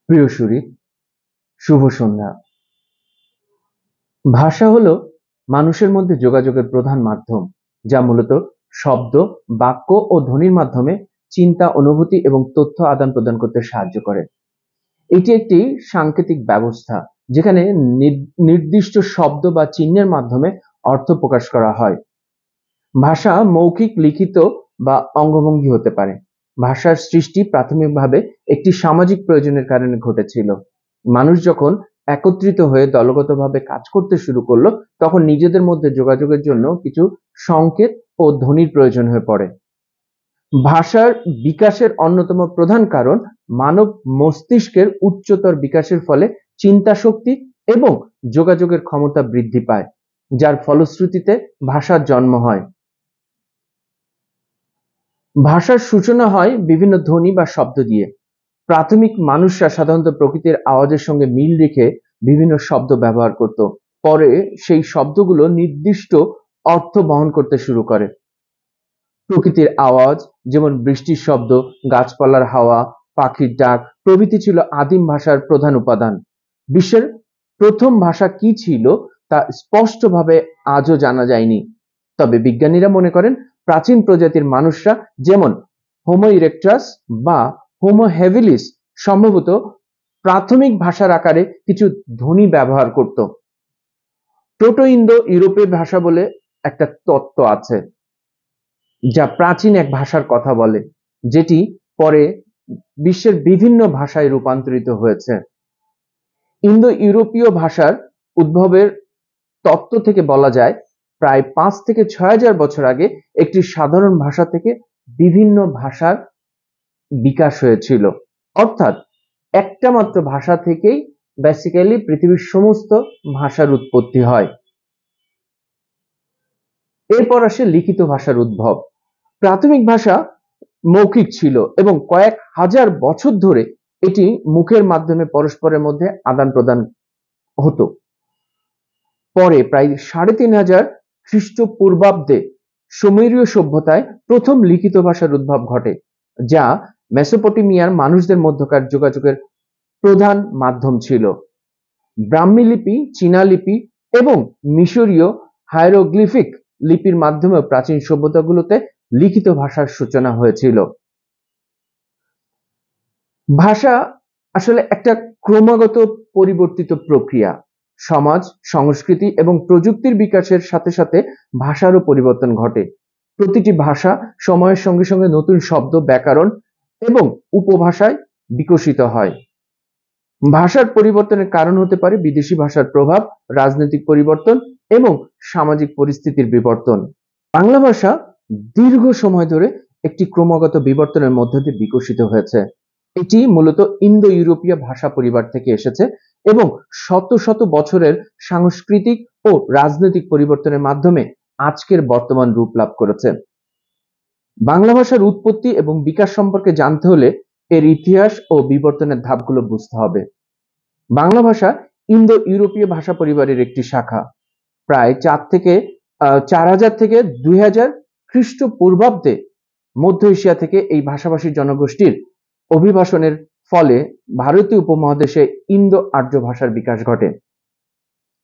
প্রিয় সুরী, শুভ সন্ধ্যা। ভাষা হলো মানুষের মধ্যে যোগাযোগের প্রধান মাধ্যম, যা মূলত শব্দ, বাক্য ও ধ্বনির মাধ্যমে চিন্তা, অনুভূতি এবং তথ্য আদান প্রদান করতে সাহায্য করে। এটি একটি সাংকেতিক ব্যবস্থা যেখানে নির্দিষ্ট শব্দ বা চিহ্নের মাধ্যমে অর্থ প্রকাশ করা হয়। ভাষা মৌখিক, লিখিত বা অঙ্গভঙ্গি হতে পারে। ভাষার সৃষ্টি প্রাথমিকভাবে একটি সামাজিক প্রয়োজনের কারণে ঘটেছিল। মানুষ যখন একত্রিত হয়ে দলগতভাবে কাজ করতে শুরু করলো, তখন নিজেদের মধ্যে যোগাযোগের জন্য কিছু সংকেত ও ধ্বনির প্রয়োজন হয়ে পড়ে। ভাষার বিকাশের অন্যতম প্রধান কারণ মানব মস্তিষ্কের উচ্চতর বিকাশের ফলে চিন্তা শক্তি এবং যোগাযোগের ক্ষমতা বৃদ্ধি পায়, যার ফলশ্রুতিতে ভাষার জন্ম হয়। ভাষার সূচনা হয় বিভিন্ন ধ্বনি বা শব্দ দিয়ে। প্রাথমিক মানুষরা সাধারণত প্রকৃতির আওয়াজের সঙ্গে মিল রেখে বিভিন্ন শব্দ ব্যবহার করত। পরে সেই শব্দগুলো নির্দিষ্ট অর্থ বহন করতে শুরু করে। প্রকৃতির আওয়াজ, যেমন বৃষ্টির শব্দ, গাছপালার হাওয়া, পাখির ডাক প্রভৃতি ছিল আদিম ভাষার প্রধান উপাদান। বিশ্বের প্রথম ভাষা কি ছিল তা স্পষ্টভাবে আজও জানা যায়নি। তবে বিজ্ঞানীরা মনে করেন প্রাচীন প্রজাতির মানুষরা, যেমন হোমো ইরেক্টাস বা হোমো হ্যাভিলিস, সম্ভবত প্রাথমিক ভাষার আকারে কিছু ধ্বনি ব্যবহার করত। প্রোটো ইন্দো ইউরোপীয় ভাষা বলে একটা তত্ত্ব আছে, যা প্রাচীন এক ভাষার কথা বলে, যেটি পরে বিশ্বের বিভিন্ন ভাষায় রূপান্তরিত হয়েছে। ইন্দো ইউরোপীয় ভাষার উদ্ভবের তত্ত্ব থেকে বলা যায়, প্রায় 5 থেকে 6,000 বছর আগে একটি সাধারণ ভাষা থেকে বিভিন্ন ভাষার বিকাশ হয়েছিল। অর্থাৎ একটা মাত্র ভাষা থেকেই বেসিক্যালি পৃথিবীর সমস্ত ভাষার উৎপত্তি হয়। এরপর আসে লিখিত ভাষার উদ্ভব। প্রাথমিক ভাষা মৌখিক ছিল এবং কয়েক হাজার বছর ধরে এটি মুখের মাধ্যমে পরস্পরের মধ্যে আদান প্রদান হতো। পরে প্রায় 3,500 খ্রিস্টপূর্বাব্দে সুমেরীয় সভ্যতায় প্রথম লিখিত ভাষার উদ্ভব ঘটে, যা মেসোপটেমিয়ার মানুষদের মধ্যকার যোগাযোগের প্রধান মাধ্যম ছিল। ব্রাহ্মী লিপি, চীনা লিপি এবং মিশরীয় হায়ারোগ্লিফিক লিপির মাধ্যমে প্রাচীন সভ্যতাগুলোতে লিখিত ভাষার সূচনা হয়েছিল। ভাষা আসলে একটা ক্রমাগত পরিবর্তিত প্রক্রিয়া। সমাজ, সংস্কৃতি এবং প্রযুক্তির বিকাশের সাথে সাথে ভাষারও পরিবর্তন ঘটে। প্রতিটি ভাষা সময়ের সঙ্গে সঙ্গে নতুন শব্দ, ব্যাকরণ এবং উপভাষায় বিকশিত হয়। ভাষার পরিবর্তনের কারণ হতে পারে বিদেশি ভাষার প্রভাব, রাজনৈতিক পরিবর্তন এবং সামাজিক পরিস্থিতির বিবর্তন। বাংলা ভাষা দীর্ঘ সময় ধরে একটি ক্রমাগত বিবর্তনের মধ্য দিয়ে বিকশিত হয়েছে। এটি মূলত ইন্দো ইউরোপীয় ভাষা পরিবার থেকে এসেছে এবং শত শত বছরের সাংস্কৃতিক ও রাজনৈতিক পরিবর্তনের মাধ্যমে আজকের বর্তমান রূপ লাভ করেছে। বাংলা ভাষার উৎপত্তি এবং বিকাশ সম্পর্কে জানতে হলে এর ইতিহাস ও বিবর্তনের ধাপগুলো বুঝতে হবে। বাংলা ভাষা ইন্দো ইউরোপীয় ভাষা পরিবারের একটি শাখা। প্রায় 4,000 থেকে 2,000 খ্রিস্টপূর্বাব্দে মধ্য এশিয়া থেকে এই ভাষাভাষী জনগোষ্ঠীর অভিবাসনের ফলে ভারতীয় উপমহাদেশে ইন্দো আর্য ভাষার বিকাশ ঘটে।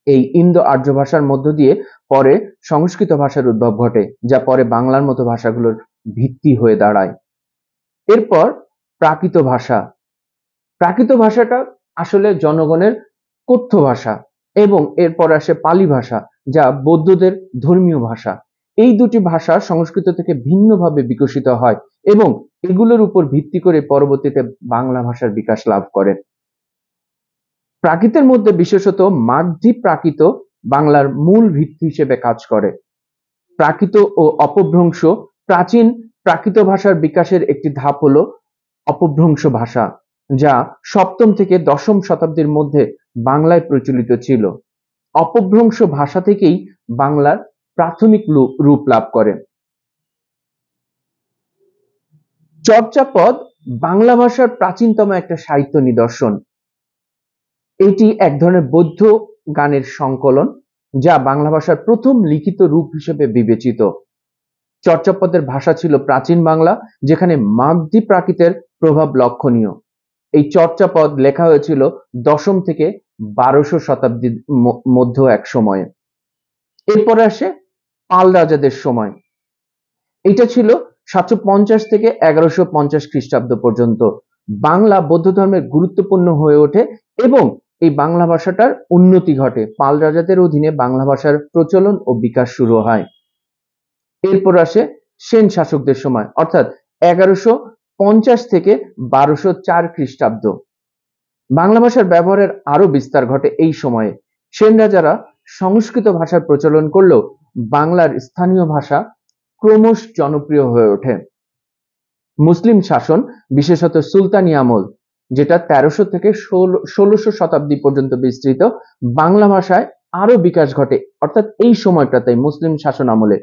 এই ইন্দো আর্য ভাষার মধ্য দিয়ে পরে সংস্কৃত ভাষার উদ্ভব ঘটে, যা পরে বাংলার মতো ভাষাগুলোর ভিত্তি হয়ে দাঁড়ায়। এরপর প্রাকৃত ভাষা। প্রাকৃত ভাষাটা আসলে জনগণের কথ্য ভাষা এবং এরপর আসে পালি ভাষা, যা বৌদ্ধদের ধর্মীয় ভাষা। এই দুটি ভাষা সংস্কৃত থেকে ভিন্নভাবে বিকশিত হয় এবং এগুলোর উপর ভিত্তি করে পরবর্তীতে বাংলা ভাষার বিকাশ লাভ করে। প্রাকৃতের মধ্যে বিশেষত মাগধী প্রাকৃত বাংলার মূল ভিত্তি হিসেবে কাজ করে। প্রাকৃত ও অপভ্রংশ। প্রাচীন প্রাকৃত ভাষার বিকাশের একটি ধাপ হলো অপভ্রংশ ভাষা, যা 7ম থেকে 10ম শতাব্দীর মধ্যে বাংলায় প্রচলিত ছিল। অপভ্রংশ ভাষা থেকেই বাংলার প্রাথমিক রূপ লাভ করে। চর্যাপদ বাংলা ভাষার প্রাচীনতম একটা সাহিত্য নিদর্শন। এটি এক ধরনের বৌদ্ধ গানের সংকলন, যা বাংলা ভাষার প্রথম লিখিত রূপ হিসেবে বিবেচিত। চর্যাপদের ভাষা ছিল প্রাচীন বাংলা, যেখানে মাগধী প্রাকৃতের প্রভাব লক্ষণীয়। এই চর্যাপদ লেখা হয়েছিল 10ম থেকে 12শো শতাব্দীর মধ্য এক সময়ে। এরপরে আসে পাল রাজাদের সময়। এটা ছিল 750 থেকে 1150 খ্রিস্টাব্দ পর্যন্ত। বাংলা বৌদ্ধ ধর্মের গুরুত্বপূর্ণ হয়ে ওঠে এবং এই বাংলা ভাষাটার উন্নতি ঘটে। পাল রাজাদের অধীনে বাংলা ভাষার প্রচলন ও বিকাশ শুরু হয়। এরপর আসে সেন শাসকদের সময়, অর্থাৎ 1150 থেকে 1204 খ্রিস্টাব্দ। বাংলা ভাষার ব্যবহারের আরো বিস্তার ঘটে এই সময়ে। সেন রাজারা সংস্কৃত ভাষার প্রচলন করলেও বাংলার স্থানীয় ভাষা ক্রমশ জনপ্রিয় হয়ে ওঠে। মুসলিম শাসন, বিশেষত সুলতানি আমল, যেটা 1300 থেকে 1600 শতাব্দী পর্যন্ত বিস্তৃত, বাংলা ভাষায় আরো বিকাশ ঘটে, অর্থাৎ এই সময়টাতে মুসলিম শাসন আমলে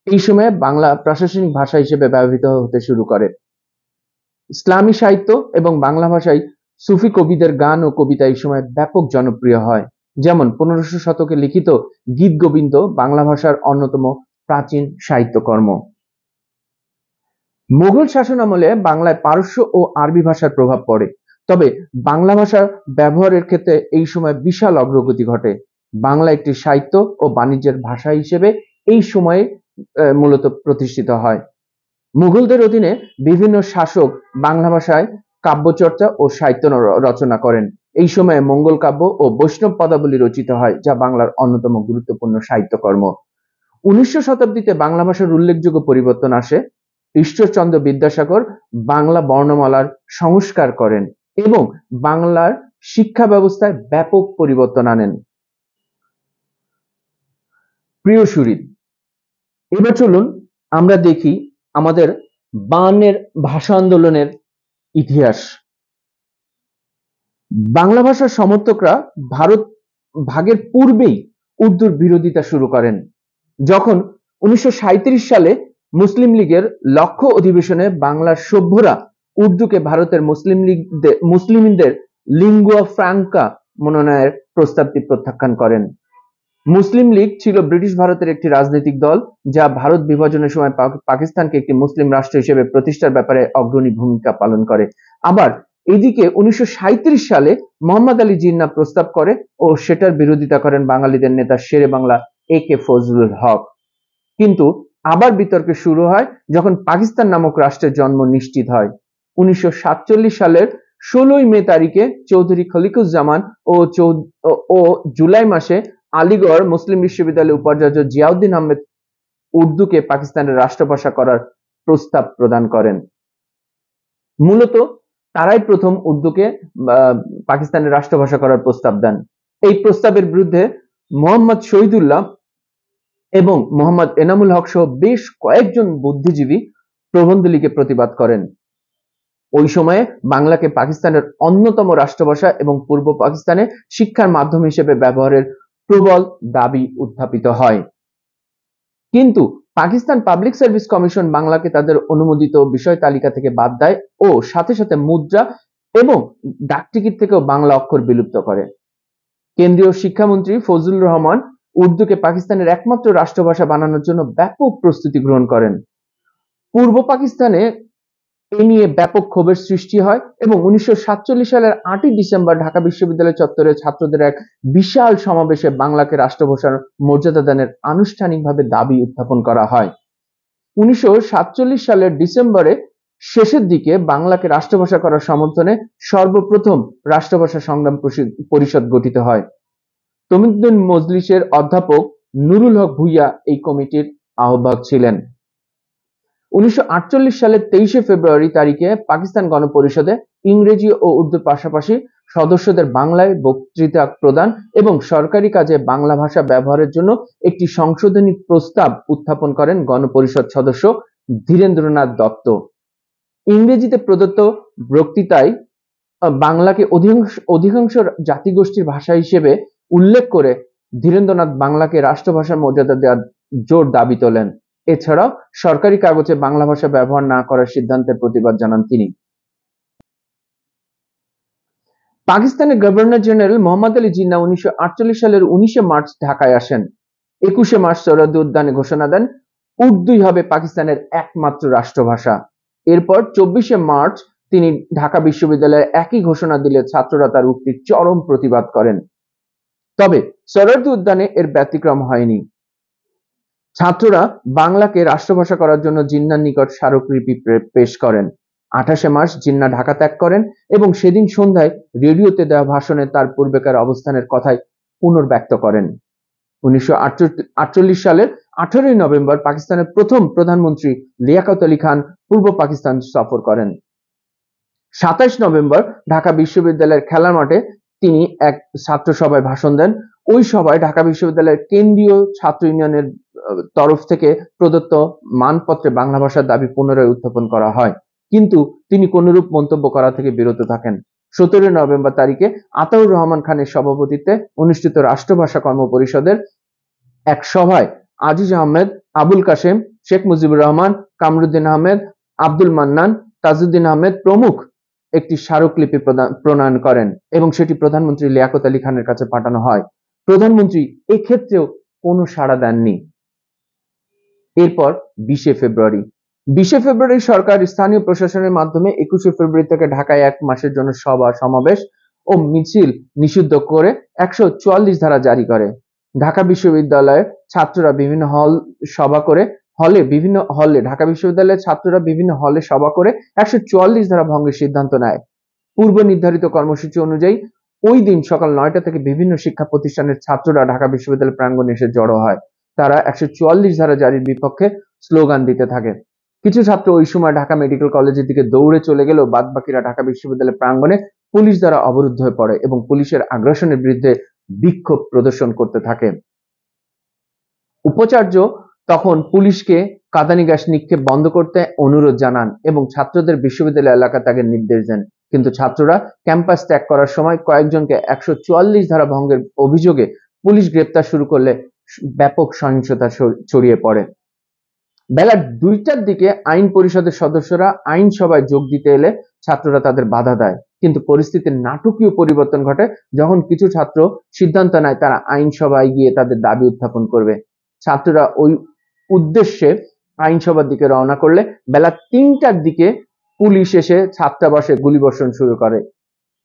এই সময়ে বাংলা প্রশাসনিক ভাষা হিসেবে ব্যবহৃত হতে শুরু করে। ইসলামী সাহিত্য এবং বাংলা ভাষায় সুফি কবিদের গান ও কবিতা এই সময় ব্যাপক জনপ্রিয় হয়। যেমন 1500 শতকে লিখিত গীত গোবিন্দ বাংলা ভাষার অন্যতম প্রাচীন সাহিত্যকর্ম। মুঘল শাসন আমলে বাংলায় পারস্য ও আরবি ভাষার প্রভাব পড়ে, তবে বাংলা ভাষার ব্যবহারের ক্ষেত্রে এই সময় বিশাল অগ্রগতি ঘটে। বাংলা একটি সাহিত্য ও বাণিজ্যের ভাষা হিসেবে এই সময়ে মূলত প্রতিষ্ঠিত হয়। মুঘলদের অধীনে বিভিন্ন শাসক বাংলা ভাষায় কাব্যচর্চা ও সাহিত্য রচনা করেন। এই সময়ে মঙ্গল কাব্য ও বৈষ্ণব পদাবলী রচিত হয়, যা বাংলার অন্যতম গুরুত্বপূর্ণ সাহিত্যকর্ম। 1900 শতাব্দীতে বাংলা ভাষার উল্লেখযোগ্য পরিবর্তন আসে। ঈশ্বরচন্দ্র বিদ্যাসাগর বাংলা বর্ণমালার সংস্কার করেন এবং বাংলার শিক্ষা ব্যবস্থায় ব্যাপক পরিবর্তন আনেন। প্রিয় সুহৃদ, এবার চলুন আমরা দেখি আমাদের 52 ভাষা আন্দোলনের ইতিহাস। বাংলা ভাষার সমর্থকরা ভারত ভাগের পূর্বেই উর্দুর বিরোধিতা শুরু করেন। যখন 1937 সালে মুসলিম লীগের লক্ষ্য অধিবেশনে বাংলার সভ্যরা উর্দুকে ভারতের মুসলিমদের লিঙ্গুয়া ফ্রাঙ্কা মনোনয়নের প্রস্তাবটি প্রত্যাখ্যান করেন। মুসলিম লীগ ছিল ব্রিটিশ ভারতের একটি রাজনৈতিক দল, যা ভারত বিভাজনের সময় পাকিস্তানকে একটি মুসলিম রাষ্ট্র হিসেবে প্রতিষ্ঠার ব্যাপারে অগ্রণী ভূমিকা পালন করে। আবার এদিকে 1937 সালে মোহাম্মদ আলী জিন্নাহ প্রস্তাব করে ও সেটার বিরোধিতা করেন বাঙালিদের নেতা শেরে বাংলা AK ফজলুল হক। কিন্তু আবার বিতর্ক শুরু হয় যখন পাকিস্তান নামক রাষ্ট্রের জন্ম নিশ্চিত হয়। 1947 সালের 16 মে তারিখে চৌধুরী খলিকুজ্জামান ও জুলাই মাসে আলিগড় মুসলিম বিশ্ববিদ্যালয়ের উপাচার্য জিয়াউদ্দিন আহমেদ উর্দুকে পাকিস্তানের রাষ্ট্রভাষা করার প্রস্তাব প্রদান করেন। মূলত তারাই প্রথম উর্দুকে পাকিস্তানের রাষ্ট্রভাষা করার প্রস্তাব দেন। এই প্রস্তাবের বিরুদ্ধে মোহাম্মদ শহীদুল্লাহ এবং মোহাম্মদ এনামুল হক সহ বেশ কয়েকজন বুদ্ধিজীবী প্রবন্ধ লিখে প্রতিবাদ করেন। ওই সময়ে বাংলাকে পাকিস্তানের অন্যতম রাষ্ট্রভাষা এবং পূর্ব পাকিস্তানে শিক্ষার মাধ্যম হিসেবে ব্যবহারের প্রবল দাবি উত্থাপিত হয়। কিন্তু পাকিস্তান পাবলিক সার্ভিস কমিশন বাংলাকে তাদের অনুমোদিত বিষয় তালিকা থেকে বাদ দেয় ও সাথে সাথে মুদ্রা এবং ডাকটিকিট থেকেও বাংলা অক্ষর বিলুপ্ত করে। কেন্দ্রীয় শিক্ষামন্ত্রী ফজলুর রহমান উর্দুকে পাকিস্তানের একমাত্র রাষ্ট্রভাষা বানানোর জন্য ব্যাপক প্রস্তুতি গ্রহণ করেন। পূর্ব পাকিস্তানে এ নিয়ে ব্যাপক ক্ষোভের সৃষ্টি হয় এবং 1947 সালের 8 ডিসেম্বর ঢাকা বিশ্ববিদ্যালয় চত্বরে ছাত্রদের এক বিশাল সমাবেশে বাংলাকে রাষ্ট্রভাষার মর্যাদা দানের আনুষ্ঠানিকভাবে দাবি উত্থাপন করা হয়। 1947 সালের ডিসেম্বরে শেষের দিকে বাংলাকে রাষ্ট্রভাষা করার সমর্থনে সর্বপ্রথম রাষ্ট্রভাষা সংগ্রাম পরিষদ গঠিত হয়। তমিমউদ্দিন মজলিসের অধ্যাপক নুরুল হক ভূঁইয়া এই কমিটির আহ্বায়ক ছিলেন। 1948 সালের 23 ফেব্রুয়ারি তারিখে পাকিস্তান গণপরিষদে ইংরেজি ও উর্দুর পাশাপাশি সদস্যদের বাংলায় বক্তৃতা প্রদান এবং সরকারি কাজে বাংলা ভাষা ব্যবহারের জন্য একটি সংশোধনী প্রস্তাব উত্থাপন করেন গণপরিষদ সদস্য ধীরেন্দ্রনাথ দত্ত। ইংরেজিতে প্রদত্ত বক্তৃতায় বাংলাকে অধিকাংশ জাতিগোষ্ঠীর ভাষা হিসেবে উল্লেখ করে ধীরেন্দ্রনাথ বাংলাকে রাষ্ট্রভাষার মর্যাদা দেওয়ার জোর দাবি তোলেন। এছাড়াও সরকারি কাগজে বাংলা ভাষা ব্যবহার না করার সিদ্ধান্তের প্রতিবাদ জানান তিনি। পাকিস্তানের গভর্নর জেনারেল মোহাম্মদ আলী জিন্নাহ 1948 সালের 19 মার্চ ঢাকায় আসেন। 21 মার্চ সরহদী উদ্যানে ঘোষণা দেন উর্দুই হবে পাকিস্তানের একমাত্র রাষ্ট্রভাষা। এরপর 24 মার্চ তিনি ঢাকা বিশ্ববিদ্যালয়ে একই ঘোষণা দিলে ছাত্ররা তার উক্তির চরম প্রতিবাদ করেন। তবে সোহরাওয়ার্দী উদ্যানে এর ব্যতিক্রম হয়নি। ছাত্ররা বাংলাকে রাষ্ট্রভাষা করার জন্য জিন্নাহর নিকট স্মারকলিপি পেশ করেন। 28 মার্চ জিন্নাহ ঢাকা ত্যাগ করেন এবং সেদিন সন্ধ্যায় রেডিওতে দেওয়া ভাষণে তার পূর্বেকার অবস্থানের কথাই পুনর্ব্যক্ত করেন। 1948 সালের 18 নভেম্বর পাকিস্তানের প্রথম প্রধানমন্ত্রী লিয়াকত আলী খান পূর্ব পাকিস্তান সফর করেন। 27 নভেম্বর ঢাকা বিশ্ববিদ্যালয়ের খেলার মাঠে তিনি এক ছাত্র সভায় ভাষণ দেন। ওই সভায় ঢাকা বিশ্ববিদ্যালয়ের কেন্দ্রীয় ছাত্র ইউনিয়নের তরফ থেকে প্রদত্ত মানপত্রে বাংলা ভাষার দাবি পুনরায় উত্থাপন করা হয়, কিন্তু তিনি কোনরূপ মন্তব্য করা থেকে বিরত থাকেন। 17 নভেম্বর তারিখে আতাউর রহমান খানের সভাপতিত্বে অনুষ্ঠিত রাষ্ট্রভাষা কর্ম পরিষদের এক সভায় আজিজ আহমেদ, আবুল কাশেম, শেখ মুজিবুর রহমান, কামরুদ্দিন আহমেদ, আব্দুল মান্নান, তাজউদ্দিন আহমেদ প্রমুখ একটি স্মারকলিপি প্রণয়ন করেন এবং সেটি প্রধানমন্ত্রী লিয়াকত আলী খানের কাছে পাঠানো হয়। প্রধানমন্ত্রী এক্ষেত্রেও কোনো সাড়া দেননি। এরপর 20 ফেব্রুয়ারি সরকার স্থানীয় প্রশাসনের মাধ্যমে 21 ফেব্রুয়ারি থেকে ঢাকায় 1 মাসের জন্য সভা সমাবেশ ও মিছিল নিষিদ্ধ করে 144 ধারা জারি করে। ঢাকা বিশ্ববিদ্যালয়ের ছাত্ররা বিভিন্ন হলে সভা করে 144 ধারা ভঙ্গের সিদ্ধান্ত নেয়। পূর্ব নির্ধারিত কর্মসূচি অনুযায়ী ওই দিন সকাল 9টা থেকে বিভিন্ন শিক্ষা প্রতিষ্ঠানের ছাত্ররা ঢাকা বিশ্ববিদ্যালয় প্রাঙ্গণে এসে জড়ো হয়। তারা 144 ধারা জারির বিপক্ষে স্লোগান দিতে থাকে। কিছু ছাত্র ওই সময় ঢাকা মেডিকেল কলেজের দিকে দৌড়ে চলে গেলেও বাদবাকিরা ঢাকা বিশ্ববিদ্যালয় প্রাঙ্গণে পুলিশ দ্বারা অবরুদ্ধ হয়ে পড়ে এবং পুলিশের আগ্রাসনের বিরুদ্ধে বিক্ষোভ প্রদর্শন করতে থাকে। উপাচার্য তখন পুলিশকে কাঁদানি গ্যাস নিক্ষেপ বন্ধ করতে অনুরোধ জানান এবং ছাত্রদের বিশ্ববিদ্যালয় এলাকা ত্যাগের নির্দেশ দেন, কিন্তু ছাত্ররা ক্যাম্পাস ত্যাগ করার সময় কয়েকজনকে 144 ধারা ভঙ্গের অভিযোগে পুলিশ গ্রেপ্তার শুরু করলে ব্যাপক সহিংসতা ছড়িয়ে পড়ে। বেলা 2টার দিকে আইন পরিষদের সদস্যরা আইনসভায় যোগ দিতে এলে ছাত্ররা তাদের বাধা দেয়, কিন্তু পরিস্থিতির নাটকীয় পরিবর্তন ঘটে যখন কিছু ছাত্র সিদ্ধান্ত নেয় তারা আইনসভায় গিয়ে তাদের দাবি উত্থাপন করবে। ছাত্ররা ওই উদ্দেশ্যে আইনসভার দিকে রওনা করলে বেলা 3টার দিকে পুলিশ এসে ছাত্রাবাসে গুলিবর্ষণ শুরু করে।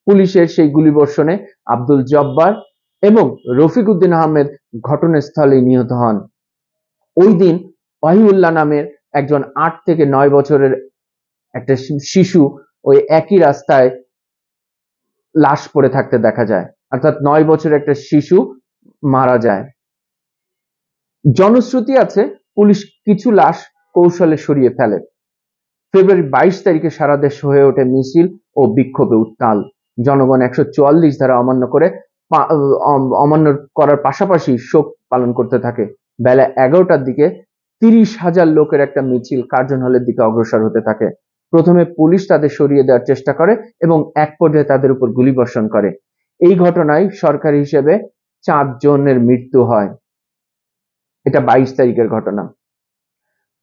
পুলিশের সেই গুলিবর্ষণে আব্দুল জব্বার এবং রফিক উদ্দিন আহমেদ ঘটনাস্থলে নিহত হন। ওই দিন ওয়াহিউল্লাহ নামের একজন 8 থেকে 9 বছরের একটা শিশু ওই একই রাস্তায় লাশ পড়ে থাকতে দেখা যায়, অর্থাৎ 9 বছরের একটা শিশু মারা যায়। জনশ্রুতি আছে পুলিশ কিছু লাশ কৌশলে সরিয়ে ফেলে। ফেব্রুয়ারি 22 তারিখে সারা দেশ হয়ে ওঠে মিছিল ও বিক্ষোভে উত্তাল। জনগণ 144 ধারা অমান্য করার পাশাপাশি শোক পালন করতে থাকে। বেলা 11টার দিকে 30,000 লোকের একটা মিছিল কার্জন হলের দিকে অগ্রসর হতে থাকে। প্রথমে পুলিশ তাদের সরিয়ে দেওয়ার চেষ্টা করে এবং এক পর্যায়ে তাদের উপর গুলিবর্ষণ করে। এই ঘটনায় সরকারি হিসেবে 4 জনের মৃত্যু হয়। এটা 22 তারিখের ঘটনা।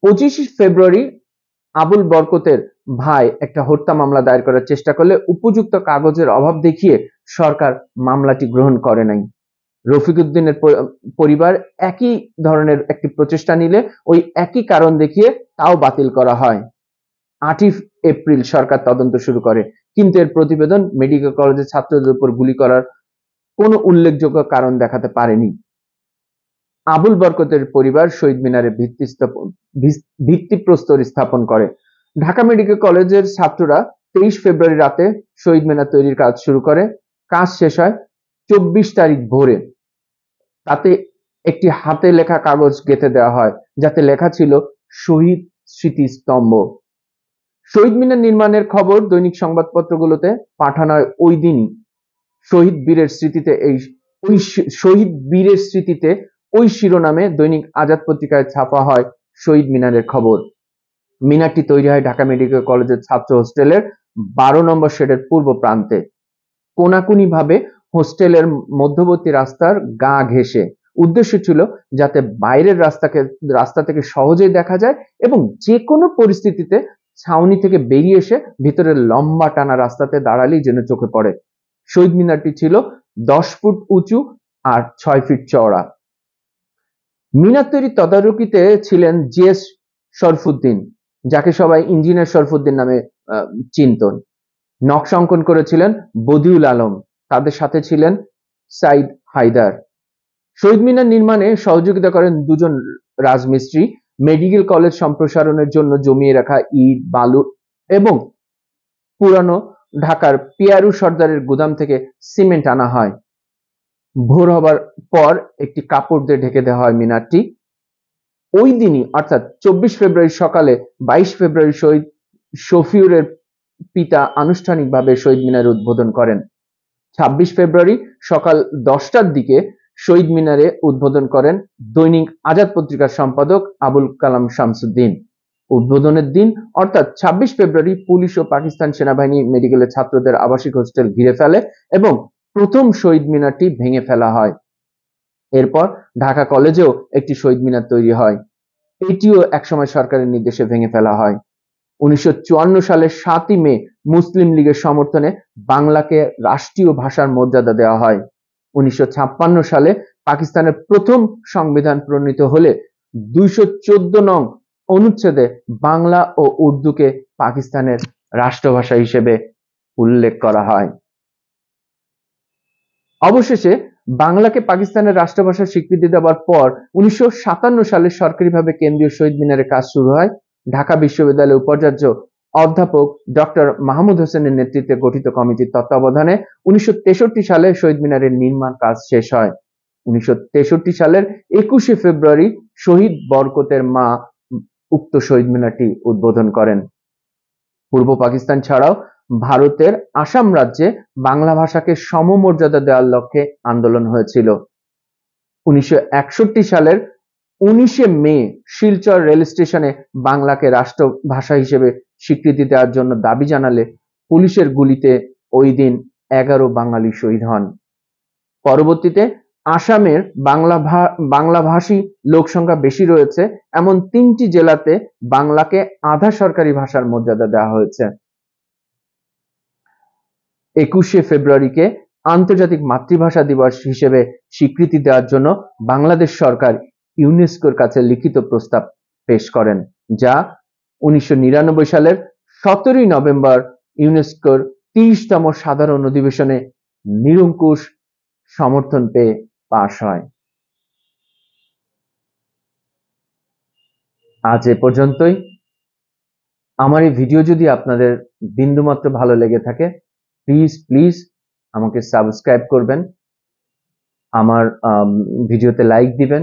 25 ফেব্রুয়ারি আবুল বরকতের ভাই একটা হত্যা মামলা দায়ের করার চেষ্টা করলে উপযুক্ত কাগজের অভাব দেখিয়ে সরকার মামলাটি গ্রহণ করে নাই। রফিক উদ্দিনের পরিবার একই ধরনের একটি প্রচেষ্টা নিলে ওই একই কারণ দেখিয়ে তাও বাতিল করা হয়। 8 এপ্রিল সরকার তদন্ত শুরু করে, কিন্তু এর প্রতিবেদন মেডিকেল কলেজের ছাত্রদের উপর গুলি করার কোনো উল্লেখযোগ্য কারণ দেখাতে পারেনি। আবুল বরকতের পরিবার শহীদ মিনারে ভিত্তিপ্রস্তর স্থাপন করে। ঢাকা মেডিকেল কলেজের ছাত্ররা 23 ফেব্রুয়ারি রাতে শহীদ মিনার তৈরির কাজ শুরু করে। কাজ শেষ হয় 24 তারিখ ভোরে। তাতে একটি হাতে লেখা কাগজ গেঁথে দেওয়া হয়, যাতে লেখা ছিল শহীদ স্মৃতিস্তম্ভ। শহীদ মিনার নির্মাণের খবর দৈনিক সংবাদপত্রগুলোতে পাঠানো হয় ওই দিনই। শহীদ বীরের স্মৃতিতে ওই শিরোনামে দৈনিক আজাদ পত্রিকায় ছাপা হয় শহীদ মিনারের খবর। মিনারটি তৈরি হয় ঢাকা মেডিকেল কলেজের ছাত্র হোস্টেলের 12 নম্বর শেডের পূর্ব প্রান্তে, কোনাকুনি ভাবে হোস্টেলের মধ্যবর্তী রাস্তার গা ঘেঁষে। উদ্দেশ্য ছিল যাতে বাইরের রাস্তা থেকে সহজেই দেখা যায় এবং যে কোনো পরিস্থিতিতে ছাউনি থেকে বেরিয়ে এসে ভিতরের লম্বা টানা রাস্তাতে দাঁড়ালেই যেন চোখে পড়ে। শহীদ মিনারটি ছিল 10 ফুট উঁচু আর 6 ফিট চওড়া। মিনার তৈরির তদারকিতে ছিলেন জিএস শরফুদ্দিন, যাকে সবাই ইঞ্জিনিয়ার শরফুদ্দিন নামে চিনতেন। নকশা অঙ্কন করেছিলেন বদিউল আলম, তাদের সাথে ছিলেন সাইদ হায়দার। শহীদ মিনার নির্মাণে সহযোগিতা করেন দুজন রাজমিস্ত্রি। মেডিকেল কলেজ সম্প্রসারণের জন্য জমিয়ে রাখা ইট, বালু এবং পুরানো ঢাকার পিয়ারু সর্দারের গুদাম থেকে সিমেন্ট আনা হয়। ভোর হবার পর একটি কাপড় দিয়ে ঢেকে দেওয়া হয় মিনারটি। ওই দিনই অর্থাৎ 24 ফেব্রুয়ারি সকালে 22 ফেব্রুয়ারি শহীদ শফিউরের পিতা আনুষ্ঠানিকভাবে শহীদ মিনার উদ্বোধন করেন। 26 ফেব্রুয়ারি সকাল 10টার দিকে শহীদ মিনারে উদ্বোধন করেন দৈনিক আজাদ পত্রিকার সম্পাদক আবুল কালাম শামসুদ্দিন। উদ্বোধনের দিন অর্থাৎ 26 ফেব্রুয়ারি পুলিশ ও পাকিস্তান সেনাবাহিনী মেডিকেলের ছাত্রদের আবাসিক হোস্টেল ঘিরে ফেলে এবং প্রথম শহীদ মিনারটি ভেঙে ফেলা হয়। এরপর ঢাকা কলেজেও একটি শহীদ মিনার তৈরি হয়। এটিও একসময় সরকারের নির্দেশে ভেঙে ফেলা হয়। 1954 সালের 7ই মে মুসলিম লীগের সমর্থনে বাংলাকে রাষ্ট্রীয় ভাষার মর্যাদা দেওয়া হয়। 1956 সালে পাকিস্তানের প্রথম সংবিধান প্রণীত হলে 214 নং অনুচ্ছেদে বাংলা ও উর্দুকে পাকিস্তানের রাষ্ট্রভাষা হিসেবে উল্লেখ করা হয়। অবশেষে বাংলাকে পাকিস্তানের রাষ্ট্রভাষার স্বীকৃতি দেওয়ার পর 1957 সালে সরকারিভাবে কেন্দ্রীয় শহীদ মিনারের কাজ শুরু হয়। ঢাকা বিশ্ববিদ্যালয়ের উপাচার্য অধ্যাপক ডক্টর মাহমুদ হোসেনের নেতৃত্বে গঠিত কমিটির তত্ত্বাবধানে 1963 সালে শহীদ মিনারের নির্মাণ কাজ শেষ হয়। 1963 সালের 21শে ফেব্রুয়ারি শহীদ বরকতের মা উক্ত শহীদ মিনারটি উদ্বোধন করেন। পূর্ব পাকিস্তান ছাড়াও ভারতের আসাম রাজ্যে বাংলা ভাষাকে সমমর্যাদা দেওয়ার লক্ষ্যে আন্দোলন হয়েছিল। 1961 সালের 19শে মে শিলচর রেল স্টেশনে বাংলাকে রাষ্ট্রভাষা হিসেবে স্বীকৃতি দেওয়ার জন্য দাবি জানালে পুলিশের গুলিতে ওই দিন 11 বাঙালি শহীদ হন। পরবর্তীতে আসামের বাংলাভাষী লোকসংখ্যা বেশি রয়েছে এমন 3টি জেলাতে বাংলাকে আধা সরকারি ভাষার মর্যাদা দেওয়া হয়েছে। 21শে ফেব্রুয়ারিকে আন্তর্জাতিক মাতৃভাষা দিবস হিসেবে স্বীকৃতি দেওয়ার জন্য বাংলাদেশ সরকার ইউনেস্কোর কাছে লিখিত প্রস্তাব পেশ করেন, যা 1999 সালের 17ই নভেম্বর ইউনেস্কোর 30তম সাধারণ অধিবেশনে নিরঙ্কুশ সমর্থন পেয়ে পাশ হয়। আজ এ পর্যন্তই। আমার এই ভিডিও যদি আপনাদের বিন্দুমাত্র ভালো লেগে থাকে প্লিজ আমাকে সাবস্ক্রাইব করবেন, আমার ভিডিওতে লাইক দিবেন